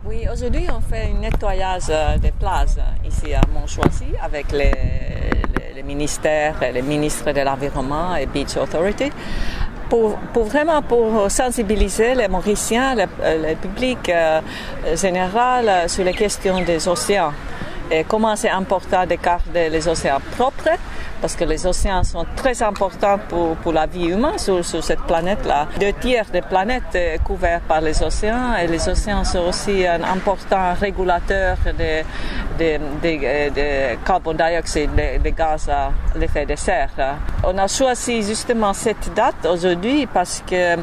Oui, aujourd'hui on fait un nettoyage des plages ici à Montchoisy avec les ministères, les ministres de l'Environnement et Beach Authority pour sensibiliser les Mauriciens, le public général sur les questions des océans et comment c'est important de garder les océans propres parce que les océans sont très importants pour la vie humaine sur cette planète-là. 2/3 de la planète est couverte par les océans et les océans sont aussi un important régulateur de carbone dioxyde, des gaz à l'effet de serre. On a choisi justement cette date aujourd'hui parce que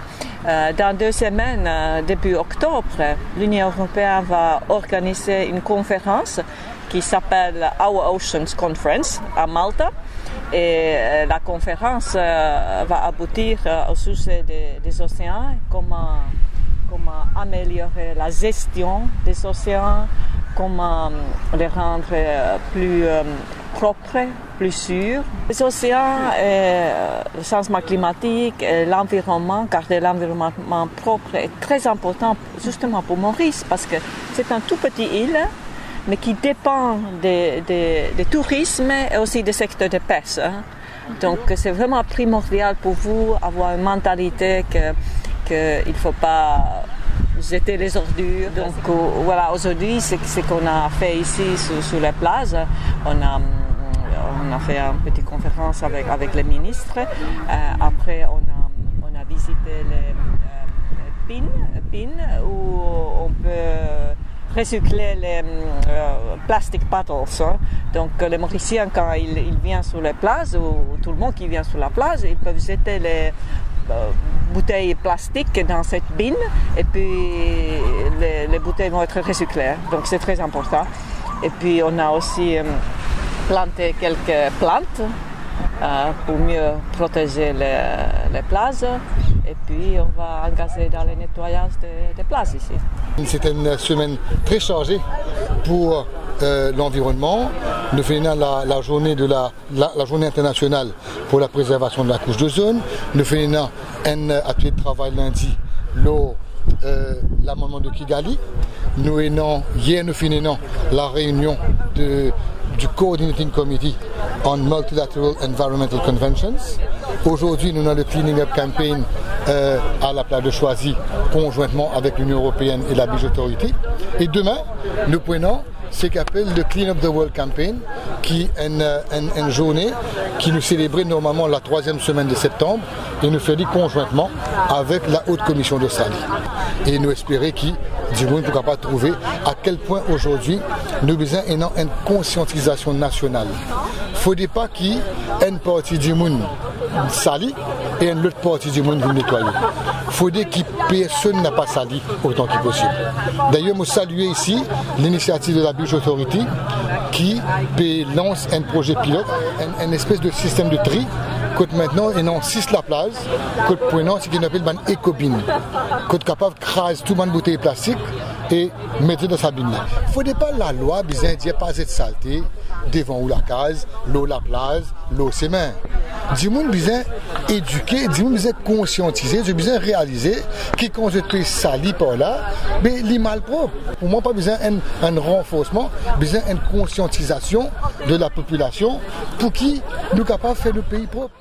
dans 2 semaines, début octobre, l'Union européenne va organiser une conférence qui s'appelle Our Oceans Conference à Malta. Et la conférence va aboutir au sujet des océans, comment améliorer la gestion des océans, comment les rendre plus propres, plus sûrs. Les océans, le changement climatique, l'environnement, garder l'environnement propre est très important justement pour Maurice parce que c'est un tout petit île mais qui dépend du tourisme et aussi du secteur de pêche. Donc c'est vraiment primordial pour vous avoir une mentalité qu'il ne faut pas jeter les ordures. Donc voilà, aujourd'hui, ce qu'on a fait ici sur la plage, on a fait une petite conférence avec les ministres. Après, on a visité les pins où on peut recycler les plastic bottles. Donc les Mauriciens, quand ils viennent sur la plage, ou tout le monde qui vient sur la plage, ils peuvent jeter les bouteilles plastiques dans cette bine et puis les bouteilles vont être recyclées. Donc c'est très important. Et puis on a aussi planté quelques plantes pour mieux protéger les plages. Et puis on va engager dans le nettoyage des plages ici. C'était une semaine très chargée pour l'environnement. Nous faisons la journée la journée internationale pour la préservation de la couche d'ozone. Nous faisons un atelier de travail lundi, l'amendement de Kigali. Hier nous finissons la réunion du Coordinating Committee on Multilateral Environmental Conventions. Aujourd'hui, nous avons le Cleaning Up Campaign à la plage de Choisy, conjointement avec l'Union Européenne et la Beach Authority. Et demain, nous prenons ce qu'appelle le Clean Up the World Campaign, qui est une journée qui nous célébrait normalement la 3e semaine de septembre et nous fait conjointement avec la Haute Commission d'Australie. Et nous espérons du monde ne pourra pas trouver à quel point aujourd'hui nous avons une conscientisation nationale. Il ne faudrait pas qu'il y ait une partie du monde sali et une autre partie du monde nettoyer. Il faudrait que personne n'a pas sali autant que possible. D'ailleurs, je salue ici l'initiative de la Beach Authority qui lance un projet pilote, une espèce de système de tri. Maintenant, il y a 6 la plage, prenant ce qu'on appelle une éco-bine. Qu'on est capable de craser tout le monde bouteille plastique et mettre dans sa bine. Il ne faudrait pas la loi, besoin de pas de saleté, devant ou la case, l'eau la plage, l'eau c'est main. Du monde besoin éduquer, du monde besoin conscientiser, du besoin réaliser que quand je suis sali par là, mais les mal propre. Pour moi, pas besoin un renforcement, besoin une conscientisation de la population pour qui nous capables de faire le pays propre.